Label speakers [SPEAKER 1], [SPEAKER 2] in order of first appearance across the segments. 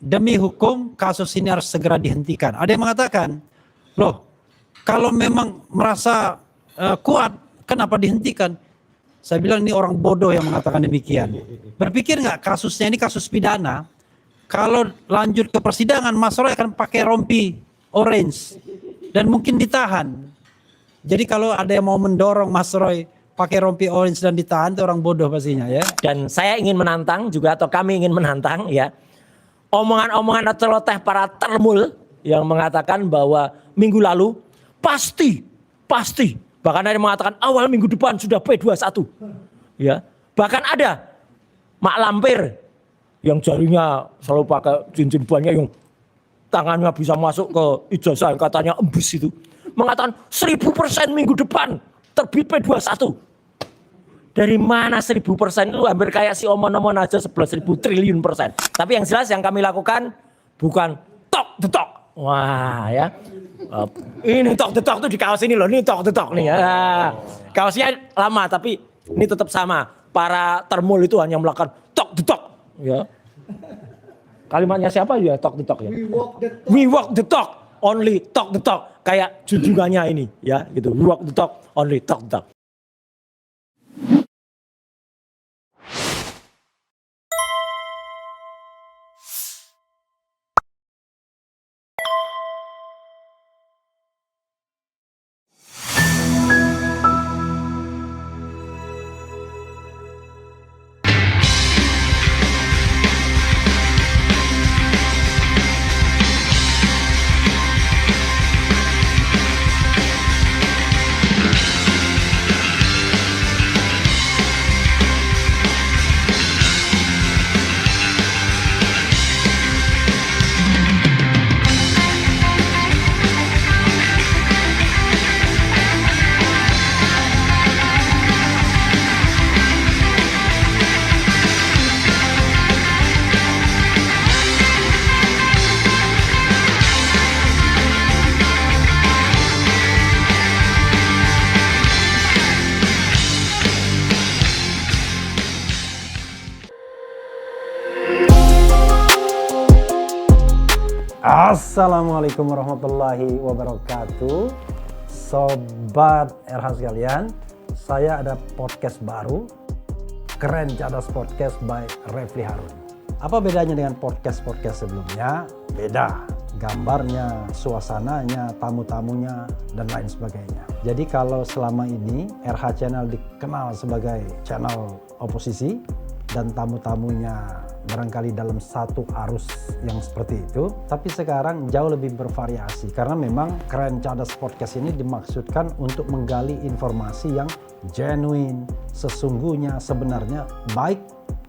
[SPEAKER 1] demi hukum kasus ini harus segera dihentikan. Ada yang mengatakan, loh kalau memang merasa kuat, kenapa dihentikan? Saya bilang ini orang bodoh yang mengatakan demikian. Berpikir nggak kasusnya ini kasus pidana, kalau lanjut ke persidangan Mas Roy akan pakai rompi orange dan mungkin ditahan. Jadi kalau ada yang mau mendorong Mas Roy pakai rompi orange dan ditahan, itu orang bodoh pastinya ya.
[SPEAKER 2] Dan saya ingin menantang juga, atau kami ingin menantang ya, omongan-omongan celoteh para termul yang mengatakan bahwa minggu lalu pasti, bahkan ada yang mengatakan awal minggu depan sudah P21 ya. Bahkan ada Mak Lampir yang jarinya selalu pakai cincin banyak, yang tangannya bisa masuk ke ijazah yang katanya embus itu, mengatakan 1000% minggu depan terbit P21. Dari mana 1000% itu? Hampir kayak si omon-omon aja 11.000 triliun persen. Tapi yang jelas yang kami lakukan bukan talk the talk. Wah ya, ini talk the talk tuh di kaos ini loh, ini talk the talk nih ya. Kaosnya lama tapi ini tetap sama. Para termul itu hanya melakukan talk the talk. Ya. Kalimatnya siapa ya, talk the talk ya? We walk the talk, only talk the talk. Kayak junjungannya ini ya gitu. We walk the talk, only talk the talk.
[SPEAKER 1] Assalamualaikum warahmatullahi wabarakatuh. Sobat RH sekalian, saya ada podcast baru, Keren Cadas Podcast by Refli Harun. Apa bedanya dengan podcast-podcast sebelumnya? Beda. Gambarnya, suasananya, tamu-tamunya, dan lain sebagainya. Jadi kalau selama ini RH Channel dikenal sebagai channel oposisi, dan tamu-tamunya barangkali dalam satu arus yang seperti itu, tapi sekarang jauh lebih bervariasi karena memang Keren Cadas Podcast ini dimaksudkan untuk menggali informasi yang genuine, sesungguhnya, sebenarnya, baik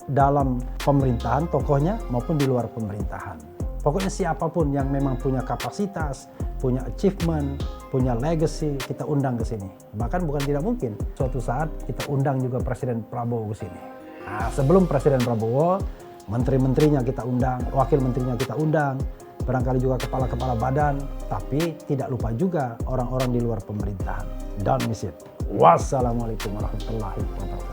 [SPEAKER 1] dalam pemerintahan tokohnya maupun di luar pemerintahan. Pokoknya siapapun yang memang punya kapasitas, punya achievement, punya legacy, kita undang ke sini. Bahkan bukan tidak mungkin suatu saat kita undang juga Presiden Prabowo ke sini. Nah, sebelum Presiden Prabowo, menteri-menterinya kita undang, wakil menterinya kita undang, barangkali juga kepala-kepala badan, tapi tidak lupa juga orang-orang di luar pemerintahan. Don't miss it. Wassalamualaikum warahmatullahi wabarakatuh.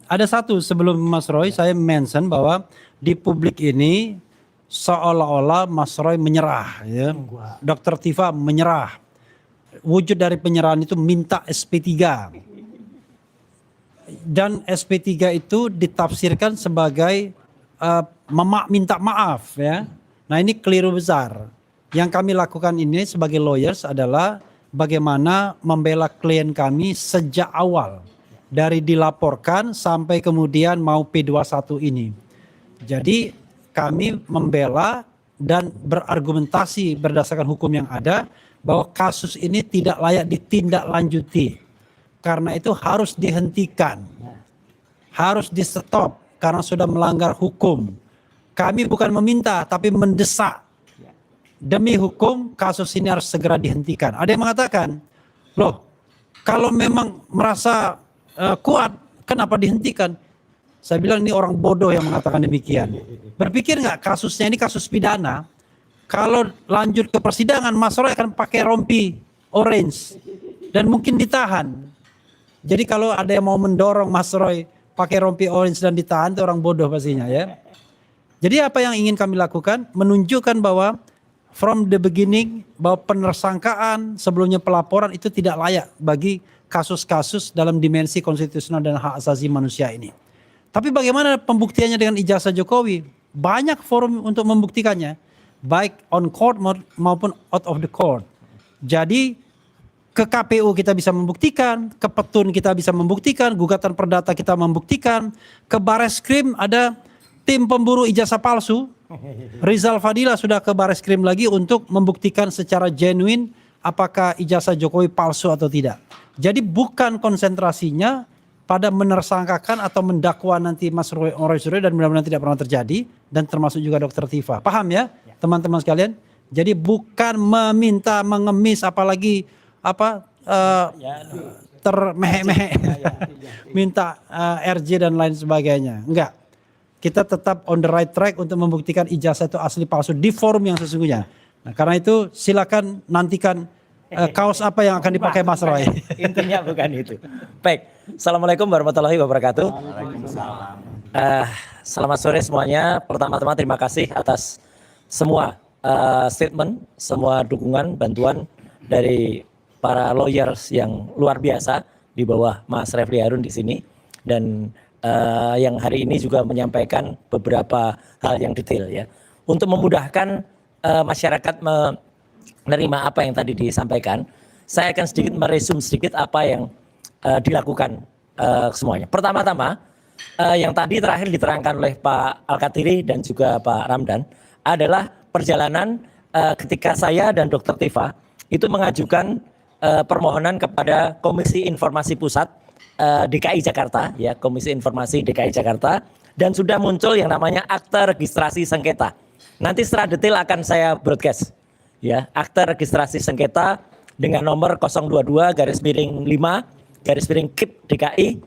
[SPEAKER 1] Ada satu sebelum Mas Roy, saya mention bahwa di publik ini seolah-olah Mas Roy menyerah, ya. Dr. Tifa menyerah. Wujud dari penyerahan itu minta SP3. Dan SP3 itu ditafsirkan sebagai minta maaf ya. Nah ini keliru besar. Yang kami lakukan ini sebagai lawyers adalah bagaimana membela klien kami sejak awal. Dari dilaporkan sampai kemudian mau P21 ini. Jadi kami membela dan berargumentasi berdasarkan hukum yang ada bahwa kasus ini tidak layak ditindaklanjuti. Karena itu harus dihentikan. Harus di stop karena sudah melanggar hukum. Kami bukan meminta tapi mendesak. Demi hukum kasus ini harus segera dihentikan. Ada yang mengatakan, loh kalau memang merasa kuat, kenapa dihentikan? Saya bilang ini orang bodoh yang mengatakan demikian. Berpikir nggak kasusnya ini kasus pidana, kalau lanjut ke persidangan Mas Roy akan pakai rompi orange dan mungkin ditahan. Jadi kalau ada yang mau mendorong Mas Roy pakai rompi orange dan ditahan, itu orang bodoh pastinya ya. Jadi apa yang ingin kami lakukan? Menunjukkan bahwa from the beginning bahwa penersangkaan sebelumnya pelaporan itu tidak layak bagi kasus-kasus dalam dimensi konstitusional dan hak asasi manusia ini. Tapi bagaimana pembuktiannya dengan ijazah Jokowi? Banyak forum untuk membuktikannya, baik on court maupun out of the court. Jadi ke KPU kita bisa membuktikan, ke Petun kita bisa membuktikan, gugatan perdata kita membuktikan, ke Bareskrim ada tim pemburu ijazah palsu. Rizal Fadila sudah ke Bareskrim lagi untuk membuktikan secara genuine apakah ijazah Jokowi palsu atau tidak. Jadi bukan konsentrasinya pada menersangkakan atau mendakwa nanti Mas Roy Suryo dan mudah-mudahan tidak pernah terjadi, dan termasuk juga Dr. Tifa. Paham ya teman-teman sekalian? Jadi bukan meminta mengemis apalagi termehe-mehe minta RJ dan lain sebagainya. Enggak. Kita tetap on the right track untuk membuktikan ijazah itu asli palsu di forum yang sesungguhnya. Nah, karena itu silakan nantikan kaos apa yang akan dipakai Mas Roy.
[SPEAKER 2] Intinya bukan itu. Baik, Assalamualaikum warahmatullahi wabarakatuh. Selamat sore semuanya. Pertama-tama terima kasih atas semua statement, semua dukungan, bantuan dari para lawyers yang luar biasa di bawah Mas Refli Harun di sini, dan yang hari ini juga menyampaikan beberapa hal yang detail ya, untuk memudahkan masyarakat menerima apa yang tadi disampaikan. Saya akan sedikit meresum sedikit apa yang dilakukan semuanya. Pertama-tama yang tadi terakhir diterangkan oleh Pak Al-Katiri dan juga Pak Ramdan adalah perjalanan ketika saya dan Dr. Tifa itu mengajukan permohonan kepada Komisi Informasi Pusat DKI Jakarta, ya, Komisi Informasi DKI Jakarta, dan sudah muncul yang namanya Akta Registrasi Sengketa. Nanti secara detail akan saya broadcast, ya, Akta Registrasi Sengketa dengan nomor 022/5/KIP DKI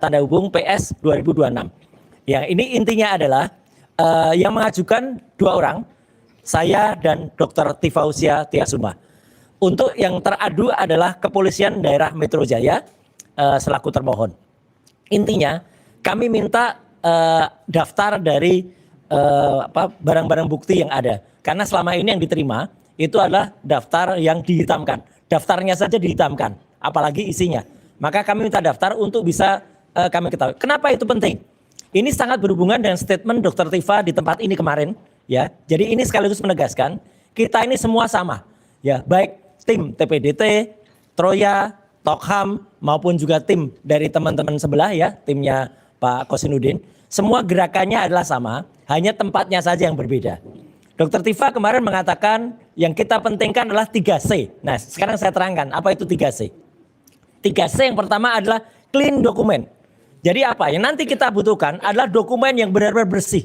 [SPEAKER 2] tanda hubung PS 2026. Ya, ini intinya adalah yang mengajukan dua orang, saya dan Dr. Tifausia Tiasuma. Untuk yang teradu adalah Kepolisian Daerah Metro Jaya selaku termohon. Intinya kami minta daftar dari barang-barang bukti yang ada. Karena selama ini yang diterima itu adalah daftar yang dihitamkan. Daftarnya saja dihitamkan, apalagi isinya. Maka kami minta daftar untuk bisa kami ketahui. Kenapa itu penting? Ini sangat berhubungan dengan statement Dr. Tifa di tempat ini kemarin, ya. Jadi ini sekaligus menegaskan kita ini semua sama, ya, baik tim TPDT, Troya, Tokham maupun juga tim dari teman-teman sebelah, ya, timnya Pak Kosinudin. Semua gerakannya adalah sama, hanya tempatnya saja yang berbeda. Dr. Tifa kemarin mengatakan yang kita pentingkan adalah 3C. Nah, sekarang saya terangkan apa itu 3C. 3C yang pertama adalah clean dokumen. Jadi apa? Yang nanti kita butuhkan adalah dokumen yang benar-benar bersih.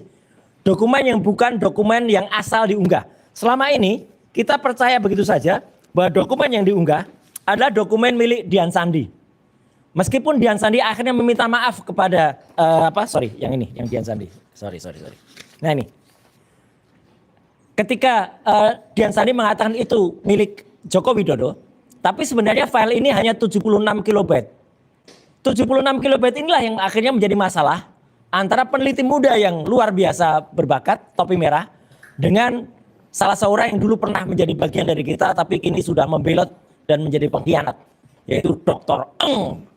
[SPEAKER 2] Dokumen yang bukan dokumen yang asal diunggah. Selama ini kita percaya begitu saja bahwa dokumen yang diunggah adalah dokumen milik Dian Sandi. Meskipun Dian Sandi akhirnya meminta maaf kepada yang Dian Sandi. Sorry. Nah ini, ketika Dian Sandi mengatakan itu milik Joko Widodo, tapi sebenarnya file ini hanya 76 kilobyte. 76 kilobyte inilah yang akhirnya menjadi masalah antara peneliti muda yang luar biasa berbakat, topi merah, dengan salah seorang yang dulu pernah menjadi bagian dari kita, tapi kini sudah membelot dan menjadi pengkhianat, yaitu Dr.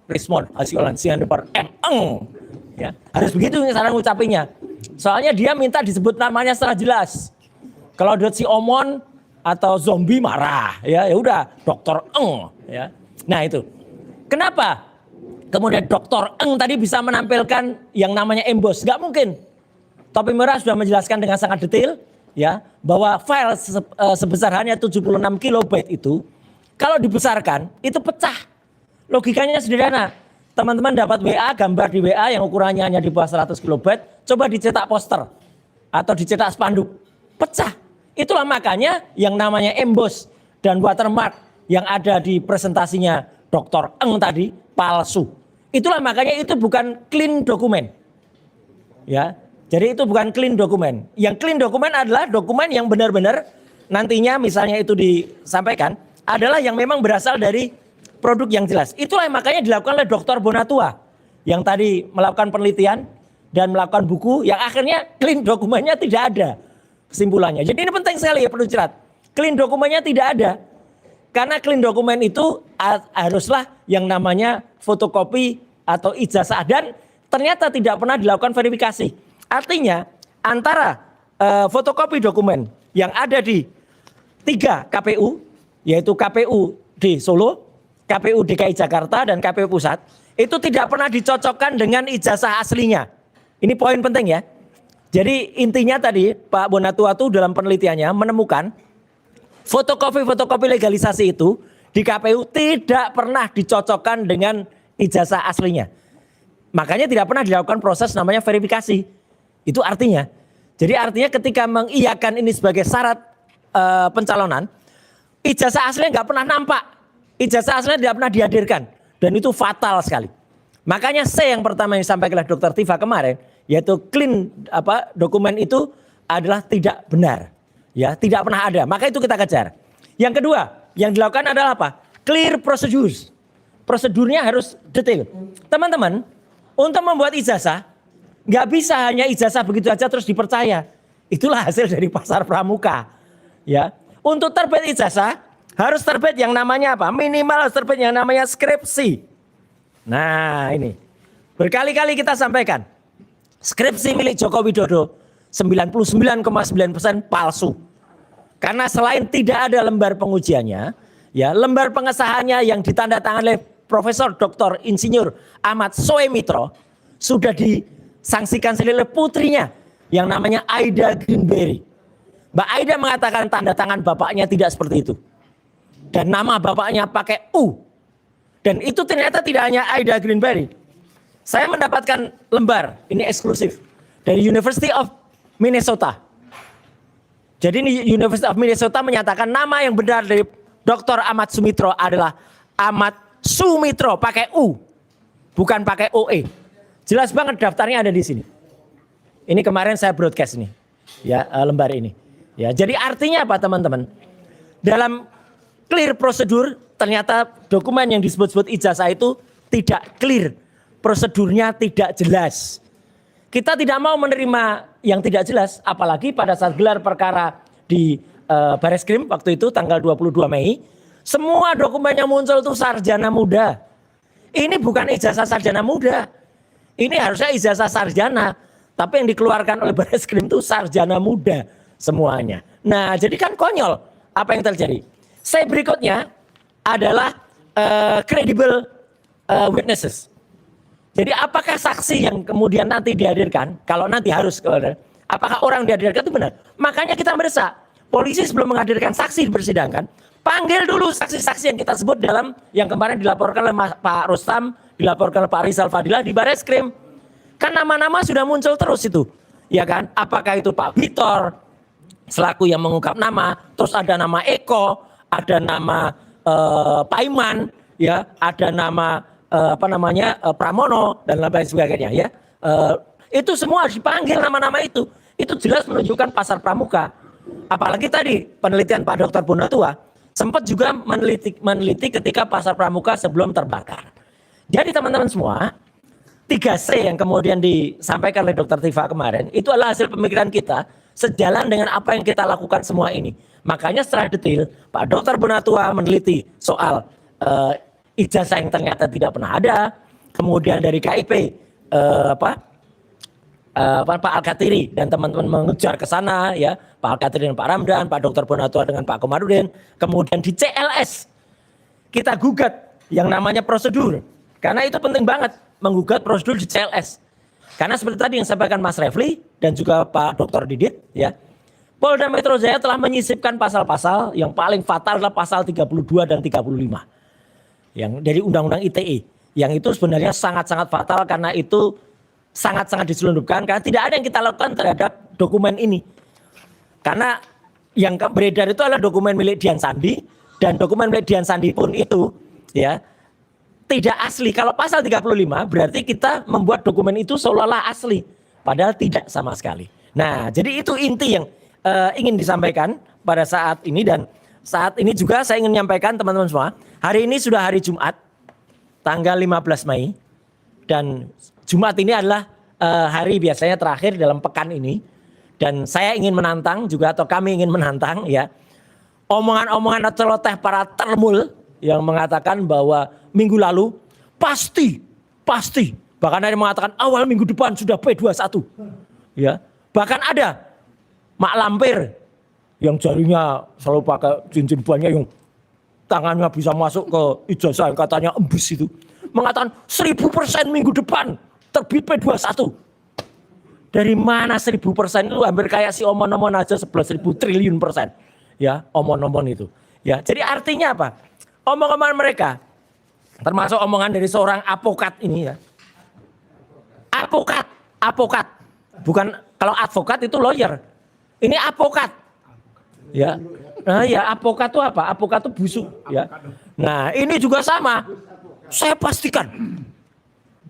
[SPEAKER 2] Rismond Hasiolan Sianipar M. Ya, harus begitu cara ngucapinnya. Soalnya dia minta disebut namanya secara jelas. Kalau si Omon atau zombie marah, ya udah Dr. Ya. Nah itu. Kenapa? Kemudian Dr. tadi bisa menampilkan yang namanya emboss? Gak mungkin. Topi merah sudah menjelaskan dengan sangat detail, ya, bahwa file sebesar hanya 76 kilobyte itu kalau dibesarkan itu pecah. Logikanya sederhana. Teman-teman dapat WA, gambar di WA yang ukurannya hanya di bawah 100 kilobyte, coba dicetak poster atau dicetak spanduk, pecah. Itulah makanya yang namanya emboss dan watermark yang ada di presentasinya Dr. Tadi palsu. Itulah makanya itu bukan clean dokumen. Ya. Jadi itu bukan clean dokumen. Yang clean dokumen adalah dokumen yang benar-benar nantinya misalnya itu disampaikan adalah yang memang berasal dari produk yang jelas. Itulah yang makanya dilakukan oleh Dr. Bonatua. yang tadi melakukan penelitian dan melakukan buku yang akhirnya clean dokumennya tidak ada kesimpulannya. Jadi ini penting sekali ya perlu dicatat. Clean dokumennya tidak ada. Karena clean dokumen itu haruslah yang namanya fotokopi atau ijazah dan ternyata tidak pernah dilakukan verifikasi. Artinya antara fotokopi dokumen yang ada di 3 KPU, yaitu KPU di Solo, KPU DKI Jakarta, dan KPU Pusat, itu tidak pernah dicocokkan dengan ijazah aslinya. Ini poin penting ya. Jadi intinya tadi Pak Bonatua tuh dalam penelitiannya menemukan fotokopi legalisasi itu di KPU tidak pernah dicocokkan dengan ijazah aslinya. Makanya tidak pernah dilakukan proses namanya verifikasi. Itu artinya. Jadi artinya ketika mengiyakan ini sebagai syarat pencalonan, ijazah aslinya nggak pernah nampak. Ijazah aslinya tidak pernah dihadirkan. Dan itu fatal sekali. Makanya yang pertama yang disampaikan oleh Dr. Tifa kemarin, yaitu clean dokumen itu adalah tidak benar. Ya, tidak pernah ada. Maka itu kita kejar. Yang kedua, yang dilakukan adalah apa? Clear procedures. Prosedurnya harus detail. Teman-teman, untuk membuat ijazah, nggak bisa hanya ijazah begitu aja terus dipercaya. Itulah hasil dari pasar pramuka. Ya, untuk terbit ijazah harus terbit yang namanya apa? Minimal harus terbit yang namanya skripsi. Nah, ini berkali-kali kita sampaikan. Skripsi milik Joko Widodo 99,9% palsu. Karena selain tidak ada lembar pengujiannya, ya lembar pengesahannya yang ditandatangani oleh Profesor Dr. Insinyur Ahmad Soemitro sudah disangsikan oleh putrinya yang namanya Aida Greenberry. Mbak Aida mengatakan tanda tangan bapaknya tidak seperti itu. Dan nama bapaknya pakai U. Dan itu ternyata tidak hanya Aida Greenberry. Saya mendapatkan lembar, ini eksklusif, dari University of Minnesota. Jadi University of Minnesota menyatakan nama yang benar dari Dr. Ahmad Sumitro adalah Ahmad Sumitro pakai U, bukan pakai OE. Jelas banget daftarnya ada di sini. Ini kemarin saya broadcast nih, ya lembar ini. Ya, jadi artinya apa teman-teman? Dalam clear prosedur ternyata dokumen yang disebut-sebut ijazah itu tidak clear, prosedurnya tidak jelas. Kita tidak mau menerima yang tidak jelas, apalagi pada saat gelar perkara di Bareskrim waktu itu tanggal 22 Mei, semua dokumen yang muncul itu sarjana muda. Ini bukan ijazah sarjana muda, ini harusnya ijazah sarjana, tapi yang dikeluarkan oleh Bareskrim itu sarjana muda semuanya. Nah, jadi kan konyol apa yang terjadi. Saya berikutnya adalah credible witnesses. Jadi apakah saksi yang kemudian nanti dihadirkan, kalau nanti harus, apakah orang dihadirkan itu benar? Makanya kita mendesak, polisi sebelum menghadirkan saksi dipersidangkan, panggil dulu saksi-saksi yang kita sebut dalam yang kemarin dilaporkan oleh Pak Rustam, dilaporkan oleh Pak Rizal Fadila di Bareskrim. Kan nama-nama sudah muncul terus itu, ya kan? Apakah itu Pak Victor selaku yang mengungkap nama, terus ada nama Eko, ada nama Pak Iman, ya, ada nama Pramono dan lain sebagainya ya. Itu semua harus dipanggil nama-nama itu. Itu jelas menunjukkan pasar pramuka. Apalagi tadi penelitian Pak Dr. Bonatua sempat juga meneliti ketika pasar pramuka sebelum terbakar. Jadi teman-teman semua, 3C yang kemudian disampaikan oleh Dr. Tifa kemarin itu adalah hasil pemikiran kita sejalan dengan apa yang kita lakukan semua ini. Makanya secara detail Pak Dr. Bonatua meneliti soal ijazah yang ternyata tidak pernah ada, kemudian dari KIP Pak Al-Katiri dan teman-teman mengejar ke sana ya, Pak Al-Katiri dan Pak Ramdan, Pak Dr. Bonatua dengan Pak Komarudin, kemudian di CLS kita gugat yang namanya prosedur, karena itu penting banget menggugat prosedur di CLS, karena seperti tadi yang sampaikan Mas Refli dan juga Pak Dr. Didit ya, Polda Metro Jaya telah menyisipkan pasal-pasal yang paling fatal adalah pasal 32 dan 35. Yang dari Undang-Undang ITE, yang itu sebenarnya sangat-sangat fatal karena itu sangat-sangat diselundupkan karena tidak ada yang kita lakukan terhadap dokumen ini. Karena yang beredar itu adalah dokumen milik Dian Sandi, dan dokumen milik Dian Sandi pun itu ya tidak asli. Kalau pasal 35 berarti kita membuat dokumen itu seolah-olah asli, padahal tidak sama sekali. Nah, jadi itu inti yang ingin disampaikan pada saat ini, dan saat ini juga saya ingin menyampaikan teman-teman semua, hari ini sudah hari Jumat, tanggal 15 Mei, Dan Jumat ini adalah hari biasanya terakhir dalam pekan ini. Dan saya ingin menantang juga atau kami ingin menantang ya omongan-omongan celoteh para termul yang mengatakan bahwa minggu lalu pasti bahkan ada yang mengatakan awal minggu depan sudah P21 ya, bahkan ada mak lampir yang jarinya selalu pakai cincin banyak yang tangannya bisa masuk ke ijazah yang katanya embus itu mengatakan 1000% minggu depan terbit P21. Dari mana 1000% itu hampir kayak si omon-omon aja 11.000 triliun persen. Ya, omon-omon itu. Ya, jadi artinya apa? Omong-omongan mereka, termasuk omongan dari seorang apokat ini ya. Apokat. Bukan kalau advokat itu lawyer. Ini apokat. Ya. Nah, ya apokat itu apa? Apokat itu busuk, ya. Nah, ini juga sama. Saya pastikan.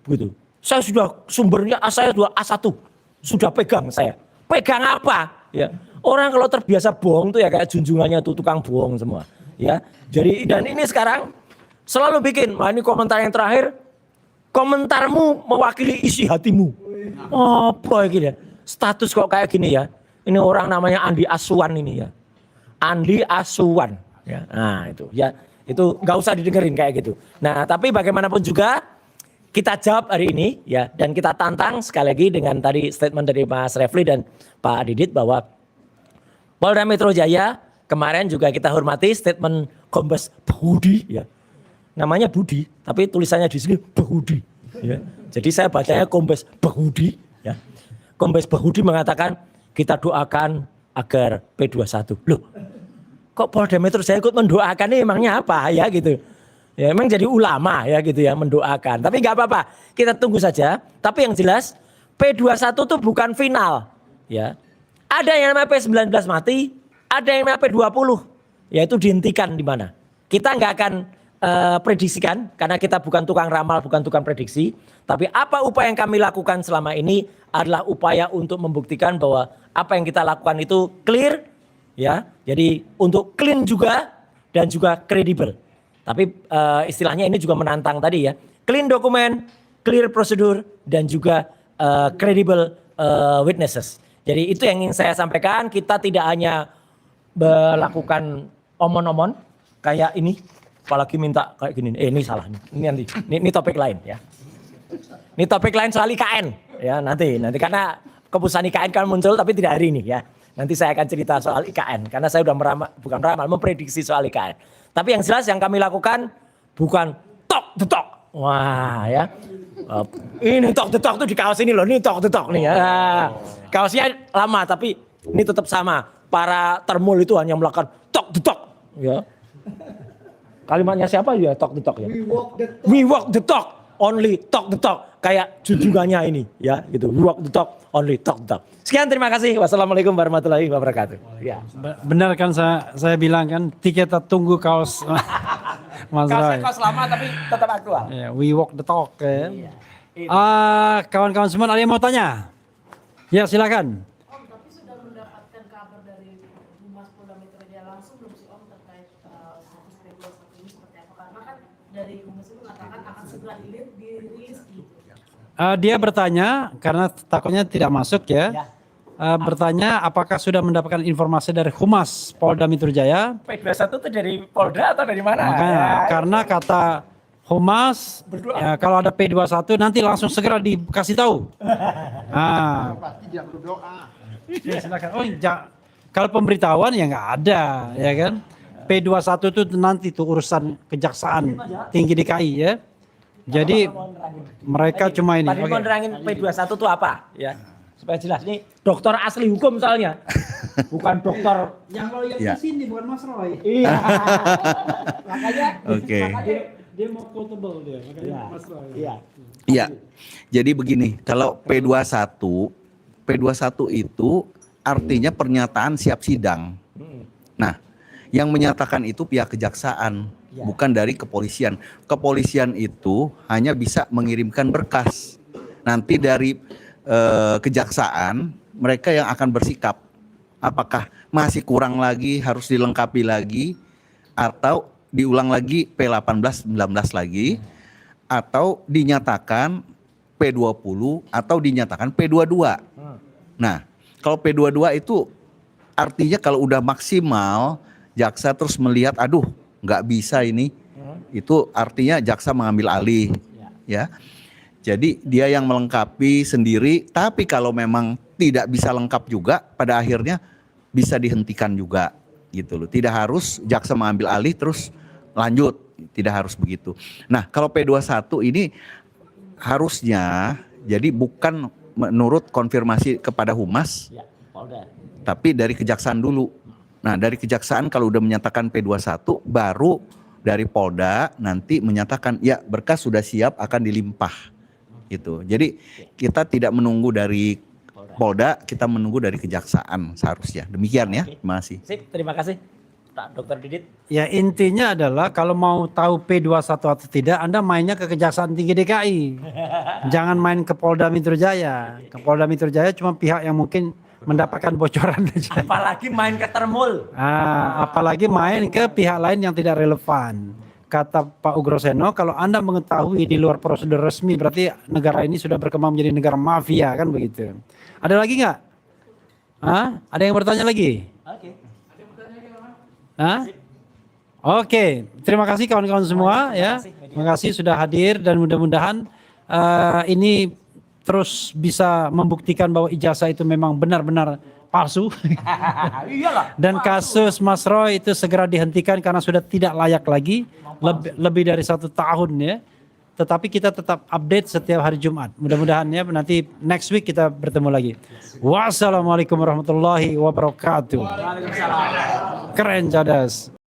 [SPEAKER 2] Begitu. Saya sudah sumbernya saya sudah A1. Sudah pegang saya. Pegang apa? Ya. Orang kalau terbiasa bohong tuh ya kayak junjungannya tuh tukang bohong semua. Ya. Jadi dan ini sekarang selalu bikin, wah ini komentar yang terakhir, komentarmu mewakili isi hatimu. Apa gitu ya? Status kok kayak gini ya. Ini orang namanya Andi Asuwan ini ya. Andi Asuwan. Ya. Nah itu ya. Itu nggak usah didengerin kayak gitu. Nah tapi bagaimanapun juga kita jawab hari ini ya, dan kita tantang sekali lagi dengan tadi statement dari Mas Refli dan Pak Didit bahwa Polda Metro Jaya kemarin juga kita hormati statement Kombes Budi ya. Namanya Budi, tapi tulisannya di sini Budi ya. Jadi saya bacanya Kombes Budi ya. Kombes Budi mengatakan kita doakan agar P21. Loh, kok Polda Metro Jaya ikut mendoakan ini emangnya apa ya gitu. Ya emang jadi ulama ya gitu ya mendoakan. Tapi nggak apa-apa, kita tunggu saja. Tapi yang jelas P21 itu bukan final. Ya, ada yang namanya P19 mati, ada yang namanya P20. Yaitu dihentikan di mana. Kita nggak akan prediksikan karena kita bukan tukang ramal, bukan tukang prediksi. Tapi apa upaya yang kami lakukan selama ini adalah upaya untuk membuktikan bahwa apa yang kita lakukan itu clear. Ya, jadi untuk clean juga dan juga kredibel. Tapi istilahnya ini juga menantang tadi ya. Clean dokumen, clear prosedur, dan juga credible witnesses. Jadi itu yang ingin saya sampaikan. Kita tidak hanya melakukan omon-omon kayak ini. Apalagi minta kayak gini. Ini salah nih. Ini nanti. Ini topik lain ya. Ini topik lain soal IKN. Ya nanti karena keputusan IKN kan muncul tapi tidak hari ini ya. Nanti saya akan cerita soal IKN. Karena saya sudah memprediksi soal IKN. Tapi yang jelas yang kami lakukan bukan talk the talk. Wah ya. Ini talk the talk tuh di kaos ini loh. Ini talk the talk nih ya. Kaosnya lama tapi ini tetap sama. Para termul itu hanya melakukan talk the talk. Ya. Kalimatnya siapa ya talk the talk ya? We walk the talk. Only talk the talk. Kayak junjungannya ini ya gitu. We walk the talk. Only talk the talk. Sekian, terima kasih. Wassalamualaikum warahmatullahi wabarakatuh. Ya.
[SPEAKER 3] Benar kan saya bilang kan kita tunggu kaos Mas Roy.
[SPEAKER 2] Kaos lama tapi tetap aktual.
[SPEAKER 3] Yeah, we walk the talk ya. Kawan-kawan semua ada yang mau tanya? Ya silakan.
[SPEAKER 4] Om, tapi sudah mendapatkan kabar dari Humas Polda Metro Jaya langsung belum sih Om terkait status P21 ini seperti apa? Karena kan dari Humas itu mengatakan akan segera dirilis gitu.
[SPEAKER 3] Dia bertanya karena takutnya tidak masuk ya. Bertanya apakah sudah mendapatkan informasi dari Humas Polda Metro Jaya?
[SPEAKER 2] P21 itu dari Polda atau dari mana?
[SPEAKER 3] Makanya, karena kata Humas ya, kalau ada P21 nanti langsung segera dikasih tahu. Pasti dia berdoa. Ya, silakan. Kalau pemberitahuan ya nggak ada ya kan. P21 itu nanti tuh urusan Kejaksaan Tinggi DKI ya. Jadi mereka cuma ini.
[SPEAKER 2] Tadi mau nerangin P21 itu apa? Ya, supaya jelas. Ini dokter asli hukum soalnya. Bukan dokter
[SPEAKER 3] yang loyal di sini bukan Mas Roy.
[SPEAKER 2] Iya. Makanya.
[SPEAKER 5] Oke.
[SPEAKER 3] Dia mau quotable dia. Makanya Mas Roy.
[SPEAKER 2] Iya.
[SPEAKER 5] Iya. Jadi begini, kalau P21 itu artinya pernyataan siap sidang. Nah, yang menyatakan itu pihak kejaksaan. Bukan dari kepolisian. Kepolisian itu hanya bisa mengirimkan berkas. Nanti dari kejaksaan mereka yang akan bersikap. Apakah masih kurang lagi, harus dilengkapi lagi, atau diulang lagi P18, 19 lagi, atau dinyatakan P20 atau dinyatakan P22. Nah, kalau P22 itu artinya kalau udah maksimal jaksa terus melihat aduh nggak bisa ini, itu artinya jaksa mengambil alih ya. Jadi dia yang melengkapi sendiri, tapi kalau memang tidak bisa lengkap juga pada akhirnya bisa dihentikan juga gitu loh. Tidak harus jaksa mengambil alih terus lanjut, tidak harus begitu. Nah, kalau P21 ini harusnya jadi bukan menurut konfirmasi kepada humas,
[SPEAKER 2] Ya, Polda.
[SPEAKER 5] tapi dari kejaksaan dulu. Nah, dari kejaksaan kalau udah menyatakan P21 baru dari Polda nanti menyatakan ya berkas sudah siap akan dilimpah gitu. Jadi kita tidak menunggu dari Polda, kita menunggu dari kejaksaan seharusnya. Demikian ya. Terima kasih.
[SPEAKER 2] Sip, terima kasih Pak Dr. Didit.
[SPEAKER 3] Ya intinya adalah kalau mau tahu P21 atau tidak, Anda mainnya ke Kejaksaan Tinggi DKI. Jangan main ke Polda Metro Jaya. Ke Polda Metro Jaya cuma pihak yang mungkin mendapatkan bocoran aja.
[SPEAKER 2] Apalagi main ke Termul.
[SPEAKER 3] Apalagi main ke pihak lain yang tidak relevan. Kata Pak Ugroseno, kalau Anda mengetahui di luar prosedur resmi berarti negara ini sudah berkembang menjadi negara mafia, kan begitu. Ada lagi nggak? Ada yang bertanya lagi?
[SPEAKER 2] Oke.
[SPEAKER 3] Oke, terima kasih kawan-kawan semua ya. Terima kasih sudah hadir dan mudah-mudahan ini terus bisa membuktikan bahwa ijazah itu memang benar-benar palsu.
[SPEAKER 2] Iyalah.
[SPEAKER 3] Dan kasus Mas Roy itu segera dihentikan karena sudah tidak layak lagi, lebih dari 1 tahun ya. Tetapi kita tetap update setiap hari Jumat. Mudah-mudahan ya nanti next week kita bertemu lagi. Wassalamualaikum warahmatullahi wabarakatuh.
[SPEAKER 2] Waalaikumsalam.
[SPEAKER 3] Keren cadas.